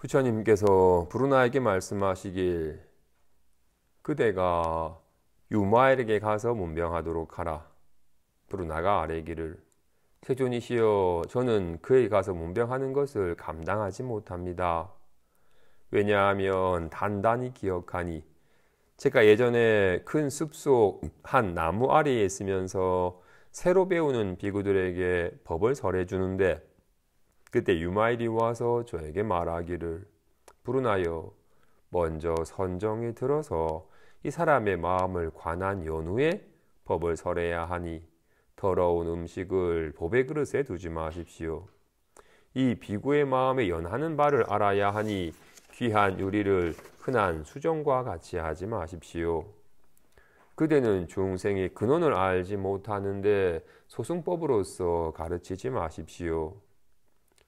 부처님께서 브루나에게 말씀하시길 그대가 유마엘에게 가서 문병하도록 하라. 브루나가 아뢰기를 세존이시여, 저는 그에 가서 문병하는 것을 감당하지 못합니다. 왜냐하면 단단히 기억하니 제가 예전에 큰 숲속 한 나무 아래에 있으면서 새로 배우는 비구들에게 법을 설해주는데 그때 유마일이 와서 저에게 말하기를 브루나여, 먼저 선정이 들어서 이 사람의 마음을 관한 연후에 법을 설해야 하니 더러운 음식을 법의 그릇에 두지 마십시오. 이 비구의 마음에 연하는 바를 알아야 하니 귀한 요리를 흔한 수정과 같이 하지 마십시오. 그대는 중생의 근원을 알지 못하는데 소승법으로서 가르치지 마십시오.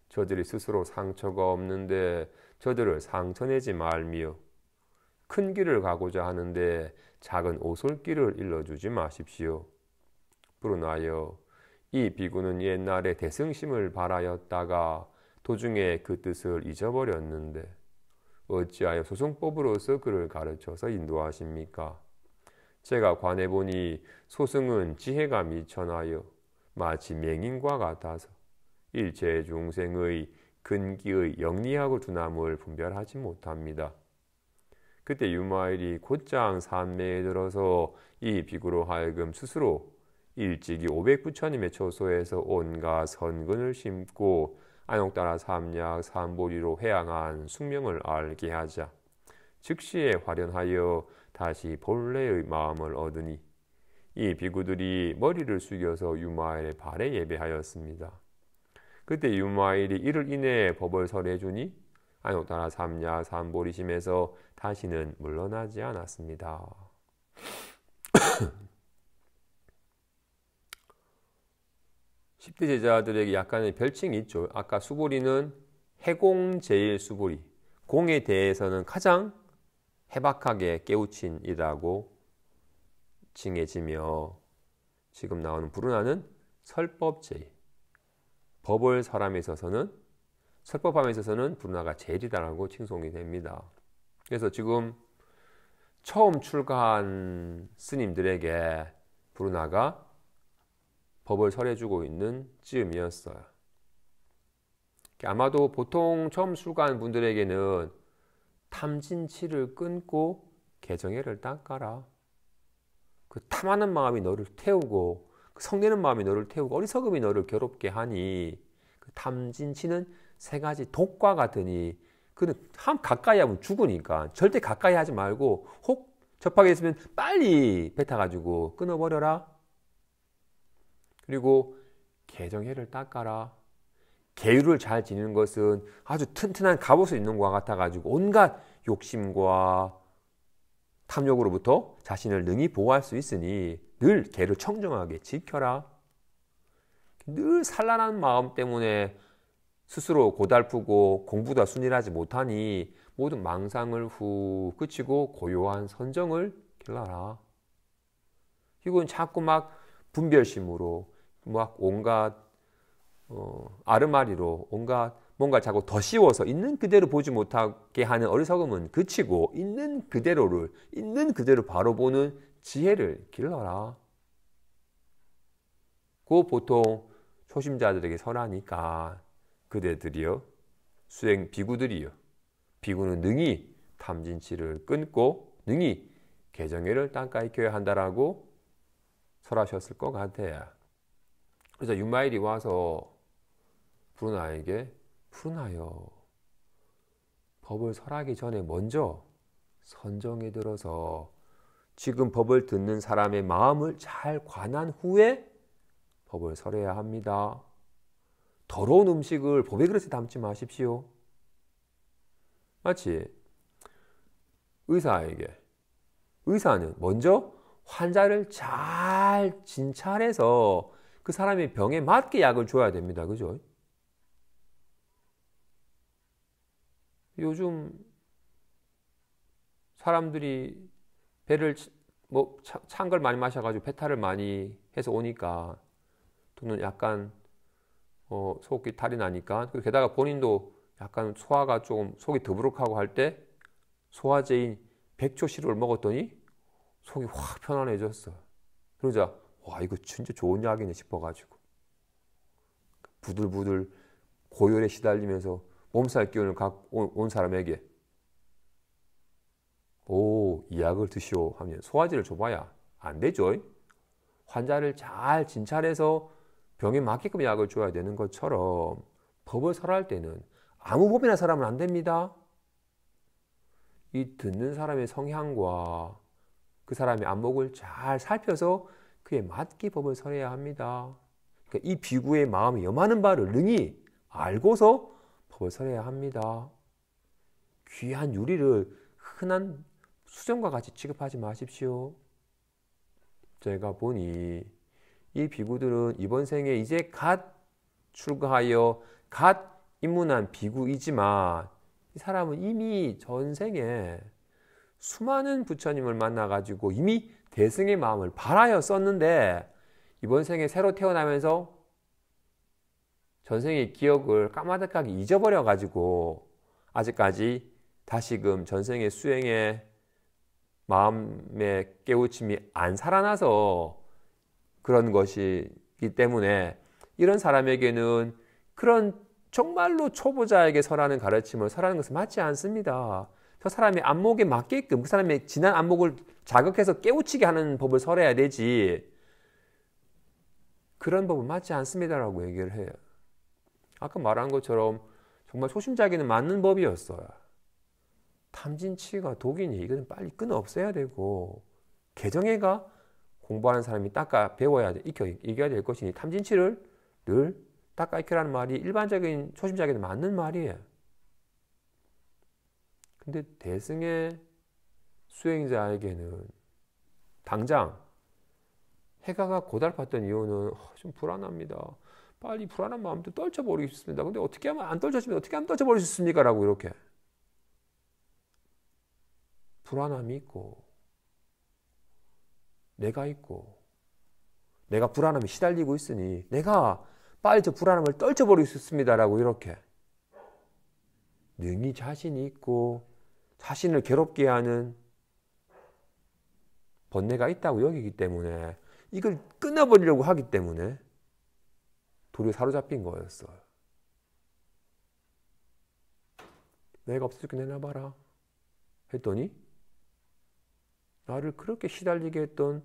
저들이 스스로 상처가 없는데 저들을 상처내지 말며 큰 길을 가고자 하는데 작은 오솔길을 일러주지 마십시오. 브루나여, 이 비구는 옛날에 대승심을 바라였다가 도중에 그 뜻을 잊어버렸는데 어찌하여 소승법으로서 그를 가르쳐서 인도하십니까? 제가 관해보니 소승은 지혜가 미천하여 마치 맹인과 같아서 일체 중생의 근기의 영리하고 둔함을 분별하지 못합니다. 그때 유마일이 곧장 산매에 들어서 이 비구로 하여금 스스로 일찍이 500부처님의 처소에서 온갖 선근을 심고 안옥따라 삼약 삼보리로 해양한 숙명을 알게 하자 즉시에 화련하여 다시 본래의 마음을 얻으니 이 비구들이 머리를 숙여서 유마일의 발에 예배하였습니다. 그때 유마일이 이를 인해 법을 설해주니 안옥따라 삼약 삼보리심에서 다시는 물러나지 않았습니다. 10대 제자들에게 약간의 별칭이 있죠. 아까 수보리는 해공제일 수보리, 공에 대해서는 가장 해박하게 깨우친이라고 칭해지며 지금 나오는 브루나는 설법제일, 법을 설함에 있어서는 설법함에 있어서는 브루나가 제일이다라고 칭송이 됩니다. 그래서 지금 처음 출가한 스님들에게 브루나가 법을 설해주고 있는 즈음이었어요. 아마도 보통 처음 출가한 분들에게는 탐진치를 끊고 개정해를 닦아라. 그 탐하는 마음이 너를 태우고 그 성내는 마음이 너를 태우고 어리석음이 너를 괴롭게 하니 그 탐진치는 세 가지 독과 같으니 그는 한 가까이 하면 죽으니까 절대 가까이 하지 말고 혹 접하게 있으면 빨리 뱉어가지고 끊어버려라. 그리고 개정해를 닦아라. 계율을 잘 지니는 것은 아주 튼튼한 갑옷을 입는 것과 같아가지고 온갖 욕심과 탐욕으로부터 자신을 능히 보호할 수 있으니 늘 계를 청정하게 지켜라. 늘 산란한 마음 때문에 스스로 고달프고 공부도 순일하지 못하니 모든 망상을 후 그치고 고요한 선정을 길러라. 이건 자꾸 막 분별심으로 막 온갖 아르마리로 온갖 뭔가 자꾸 더 씌워서 있는 그대로 보지 못하게 하는 어리석음은 그치고 있는 그대로를 있는 그대로 바로 보는 지혜를 길러라. 그 보통 초심자들에게 설하니까 그대들이요 수행 비구들이요 비구는 능히 탐진치를 끊고 능히 개정해를 닦아 익혀야 한다라고 설하셨을 것 같아요. 그래서 유마일이 와서 브루나에게 브루나여, 법을 설하기 전에 먼저 선정에 들어서 지금 법을 듣는 사람의 마음을 잘 관한 후에 법을 설해야 합니다. 더러운 음식을 법의 그릇에 담지 마십시오. 마치 의사는 먼저 환자를 잘 진찰해서 그 사람의 병에 맞게 약을 줘야 됩니다. 그죠? 요즘 사람들이 배를 찬 걸 많이 마셔가지고 배탈을 많이 해서 오니까 또는 약간 속이 탈이 나니까 게다가 본인도 약간 소화가 조금 속이 더부룩하고 할 때 소화제인 백초 시럽을 먹었더니 속이 확 편안해졌어. 그러자 와 이거 진짜 좋은 약이네 싶어가지고 부들부들 고열에 시달리면서 몸살 기운을 갖고 온 사람에게 이 약을 드시오 하면 소화제를 줘봐야 안 되죠. 환자를 잘 진찰해서 병에 맞게끔 약을 줘야 되는 것처럼 법을 설할 때는 아무 법이나 설하면 안 됩니다. 이 듣는 사람의 성향과 그 사람의 안목을 잘 살펴서 그에 맞게 법을 설해야 합니다. 그러니까 이 비구의 마음이 염하는 바를 능히 알고서 법을 설해야 합니다. 귀한 유리를 흔한 수정과 같이 취급하지 마십시오. 제가 보니 이 비구들은 이번 생에 이제 갓 출가하여 갓 입문한 비구이지만 이 사람은 이미 전생에 수많은 부처님을 만나가지고 이미 대승의 마음을 발하였었는데 이번 생에 새로 태어나면서 전생의 기억을 까마득하게 잊어버려가지고 아직까지 다시금 전생의 수행의 마음의 깨우침이 안 살아나서 그런 것이기 때문에 이런 사람에게는 그런 정말로 초보자에게 설하는 가르침을 설하는 것은 맞지 않습니다. 저 사람의 안목에 맞게끔 그 사람의 지난 안목을 자극해서 깨우치게 하는 법을 설해야 되지 그런 법은 맞지 않습니다라고 얘기를 해요. 아까 말한 것처럼 정말 초심자에게는 맞는 법이었어요. 탐진치가 독이니 이거는 빨리 끊어 없애야 되고 개정해가 공부하는 사람이 닦아 배워야 돼, 이겨야 될 것이니 탐진치를 늘 닦아 익혀라는 말이 일반적인 초심자에게는 맞는 말이에요. 근데 대승의 수행자에게는 당장 해가가 고달팠던 이유는 좀 불안합니다. 빨리 불안한 마음도 떨쳐버리고 싶습니다. 근데 어떻게 하면 안 떨쳐집니까? 어떻게 하면 떨쳐버릴 수 있습니까? 라고 이렇게 불안함이 있고 내가 있고 내가 불안함에 시달리고 있으니 내가 빨리 저 불안함을 떨쳐버릴 수 있습니다. 라고 이렇게 능히 자신이 있고 자신을 괴롭게 하는 번뇌가 있다고 여기기 때문에 이걸 끊어버리려고 하기 때문에 도리어 사로잡힌 거였어요. 내가 없어졌게 내놔봐라 했더니 나를 그렇게 시달리게 했던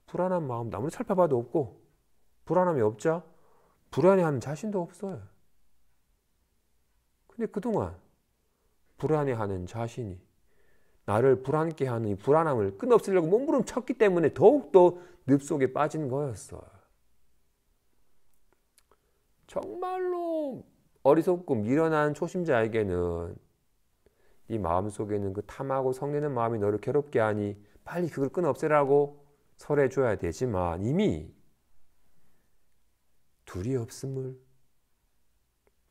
불안한 마음 아무리 살펴봐도 없고 불안함이 없자 불안해하는 자신도 없어요. 근데 그동안 불안해하는 자신이 나를 불안케 하는 이 불안함을 끊어없애려고 몸부림쳤기 때문에 더욱더 늪속에 빠진 거였어요. 정말로 어리석고 미련한 초심자에게는 이 마음속에는 그 탐하고 성내는 마음이 너를 괴롭게 하니 빨리 그걸 끊어없애라고 설해줘야 되지만 이미 둘이 없음을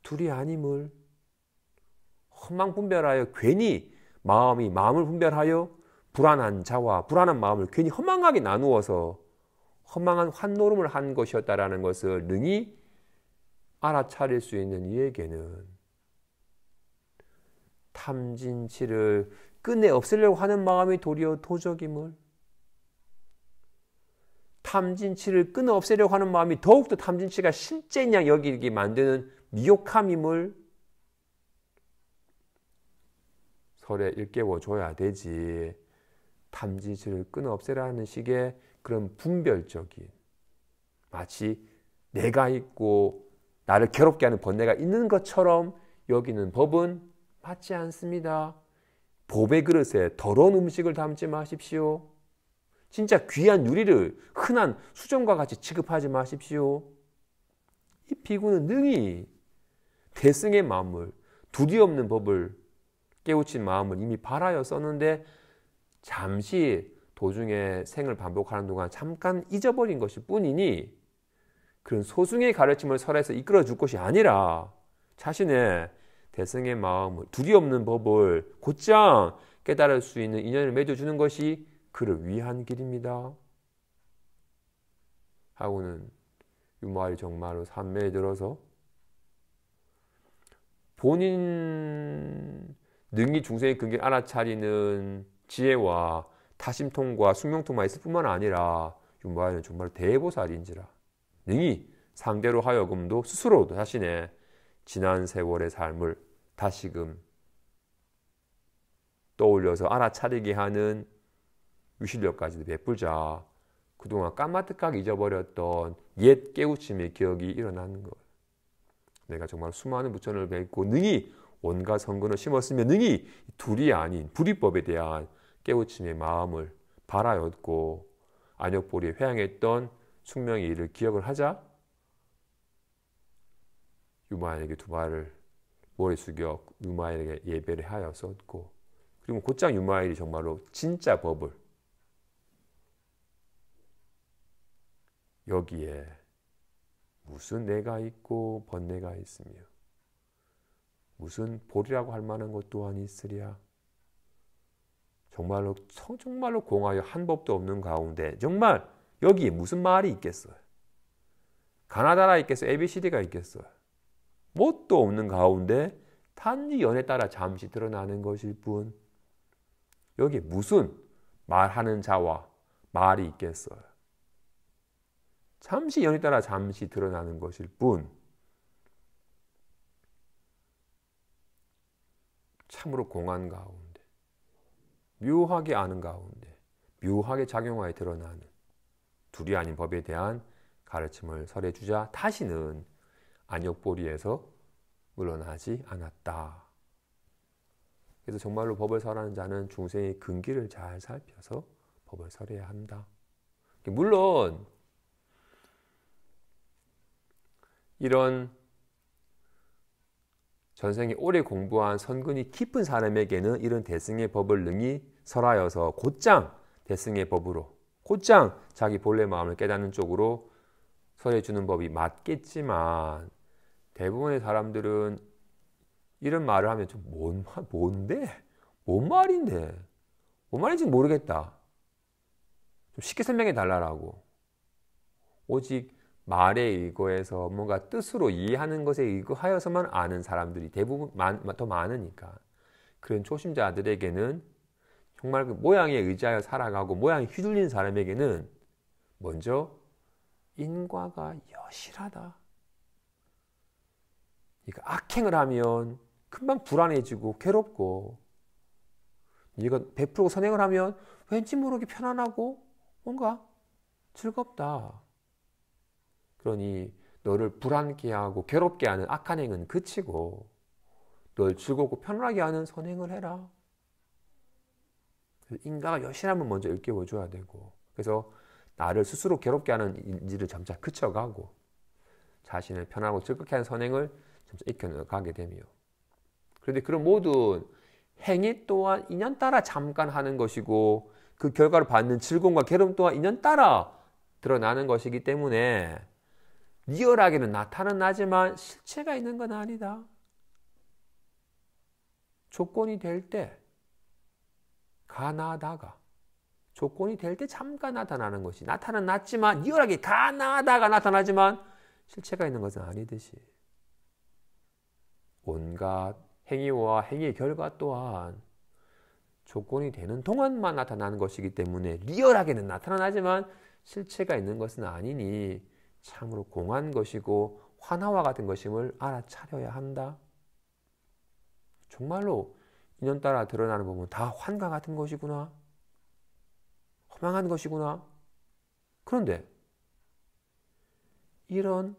둘이 아님을 헛망 분별하여 괜히 마음을 분별하여 불안한 자와 불안한 마음을 괜히 허망하게 나누어서 허망한 환노름을 한 것이었다라는 것을 능히 알아차릴 수 있는 이에게는 탐진치를 끝내 없애려고 하는 마음이 도리어 도적임을 탐진치를 끊어 없애려고 하는 마음이 더욱더 탐진치가 실제인 양 여기게 만드는 미혹함임을 설에 일깨워줘야 되지 탐진치를 끊어 없애라는 식의 그런 분별적인 마치 내가 있고 나를 괴롭게 하는 번뇌가 있는 것처럼 여기는 법은 맞지 않습니다. 법의 그릇에 더러운 음식을 담지 마십시오. 진짜 귀한 유리를 흔한 수정과 같이 취급하지 마십시오. 이 비구는 능히 대승의 마음을 두려없는 법을 깨우친 마음을 이미 발하였었는데 잠시 도중에 생을 반복하는 동안 잠깐 잊어버린 것일 뿐이니 그런 소승의 가르침을 설해서 이끌어 줄 것이 아니라 자신의 대승의 마음을 두려없는 법을 곧장 깨달을 수 있는 인연을 맺어주는 것이 그를 위한 길입니다. 하고는 이 말이 정말로 산매에 들어서 본인 능히 중생의 근기를 알아차리는 지혜와 타심통과 숙명통만 있을 뿐만 아니라 윤마이는 정말 대보살인지라 능히 상대로 하여금도 스스로도 자신의 지난 세월의 삶을 다시금 떠올려서 알아차리게 하는 유실력까지도 베풀자 그동안 까마득하게 잊어버렸던 옛 깨우침의 기억이 일어나는 것. 내가 정말 수많은 부처를 뵙고 능히 온갖 성근을 심었으며 능히 둘이 아닌 불이법에 대한 깨우침의 마음을 발하였고 안욕보리에 회항했던 숙명의 일을 기억을 하자 유마에게 두 발을 머리 숙여 유마에게 예배를 하였었고 그리고 곧장 유마일이 정말로 진짜 법을 여기에 무슨 내가 있고 번뇌가 있으며 무슨 보리라고 할 만한 것 또한 있으랴. 정말로 공하여 한 법도 없는 가운데 정말 여기에 무슨 말이 있겠어요? 가나다라 있겠어요? ABCD가 있겠어요? 뭣도 없는 가운데 단지 연에 따라 잠시 드러나는 것일 뿐 여기에 무슨 말하는 자와 말이 있겠어요? 잠시 연에 따라 잠시 드러나는 것일 뿐 참으로 공한 가운데 묘하게 아는 가운데 묘하게 작용하여 드러나는 둘이 아닌 법에 대한 가르침을 설해주자 다시는 안욕보리에서 물러나지 않았다. 그래서 정말로 법을 설하는 자는 중생의 근기를 잘 살펴서 법을 설해야 한다. 물론 이런 전생에 오래 공부한 선근이 깊은 사람에게는 이런 대승의 법을 능히 설하여서 곧장 대승의 법으로 곧장 자기 본래 마음을 깨닫는 쪽으로 설해주는 법이 맞겠지만 대부분의 사람들은 이런 말을 하면 좀 뭔데? 뭔 말인데? 뭔 말인지 모르겠다. 좀 쉽게 설명해 달라고. 오직 말에 의거해서 뭔가 뜻으로 이해하는 것에 의거하여서만 아는 사람들이 대부분 더 많으니까 그런 초심자들에게는 정말 그 모양에 의지하여 살아가고 모양이 휘둘리는 사람에게는 먼저 인과가 여실하다. 그러니까 악행을 하면 금방 불안해지고 괴롭고 네가 100% 선행을 하면 왠지 모르게 편안하고 뭔가 즐겁다. 그러니 너를 불안케 하고 괴롭게 하는 악한 행은 그치고 널 즐겁고 편안하게 하는 선행을 해라. 인과가 여실함을 먼저 일깨워줘야 되고 그래서 나를 스스로 괴롭게 하는 인지를 점차 그쳐가고 자신을 편안하고 즐겁게 하는 선행을 점차 익혀가게 되며 그런데 그런 모든 행위 또한 인연 따라 잠깐 하는 것이고 그 결과를 받는 즐거움과 괴로움 또한 인연 따라 드러나는 것이기 때문에 리얼하게는 나타는 나지만 실체가 있는 건 아니다. 조건이 될 때 가나다가 조건이 될 때 잠깐 나타나는 것이 나타는 났지만 리얼하게 가나다가 나타나지만 실체가 있는 것은 아니듯이 온갖 행위와 행위의 결과 또한 조건이 되는 동안만 나타나는 것이기 때문에 리얼하게는 나타나지만 실체가 있는 것은 아니니 참으로 공한 것이고 환화와 같은 것임을 알아차려야 한다. 정말로 인연 따라 드러나는 법은 다 환과 같은 것이구나. 허망한 것이구나. 그런데 이런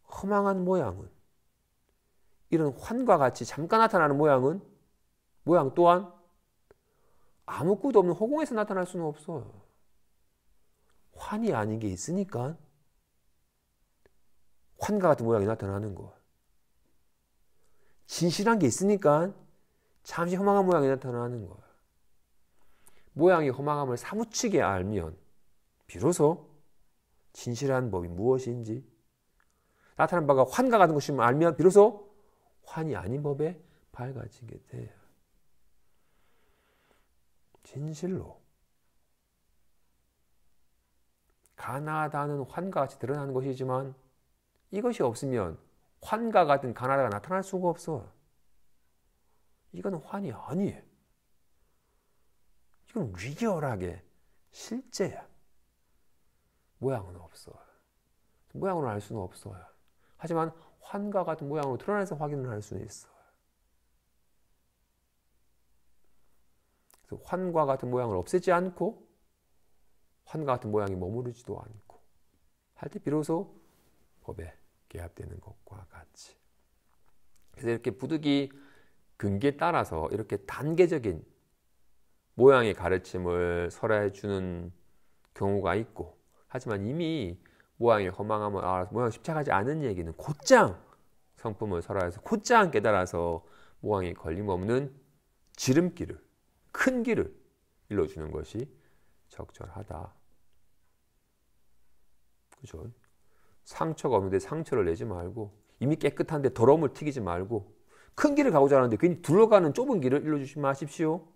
허망한 모양은 이런 환과 같이 잠깐 나타나는 모양 또한 아무 것도 없는 허공에서 나타날 수는 없어요. 환이 아닌 게 있으니까 환과 같은 모양이 나타나는 거. 진실한 게 있으니까 잠시 허망한 모양이 나타나는 거. 모양이 허망함을 사무치게 알면 비로소 진실한 법이 무엇인지 나타난 바가 환과 같은 것임을 알면 비로소 환이 아닌 법에 밝아지게 돼요. 진실로 가나다는 환과 같이 드러나는 것이지만 이것이 없으면 환과 같은 가나다가 나타날 수가 없어. 이건 환이 아니에요. 이건 리얼하게 실제야. 모양은 없어요. 모양으로 알 수는 없어요. 하지만 환과 같은 모양으로 드러나서 확인을 할 수는 있어요. 그래서 환과 같은 모양을 없애지 않고 환과 같은 모양이 머무르지도 않고 할 때 비로소 법에 개합되는 것과 같이. 그래서 이렇게 부득이 근기에 따라서 이렇게 단계적인 모양의 가르침을 설하해 주는 경우가 있고, 하지만 이미 모양이 허망함을 알아서 모양이 십착하지 않은 얘기는 곧장 성품을 설하해서 곧장 깨달아서 모양이 걸림없는 지름길을, 큰 길을 일러주는 것이 적절하다. 그죠? 상처가 없는데 상처를 내지 말고, 이미 깨끗한데 더러움을 튀기지 말고, 큰 길을 가고자 하는데 괜히 둘러가는 좁은 길을 일러주지 마십시오.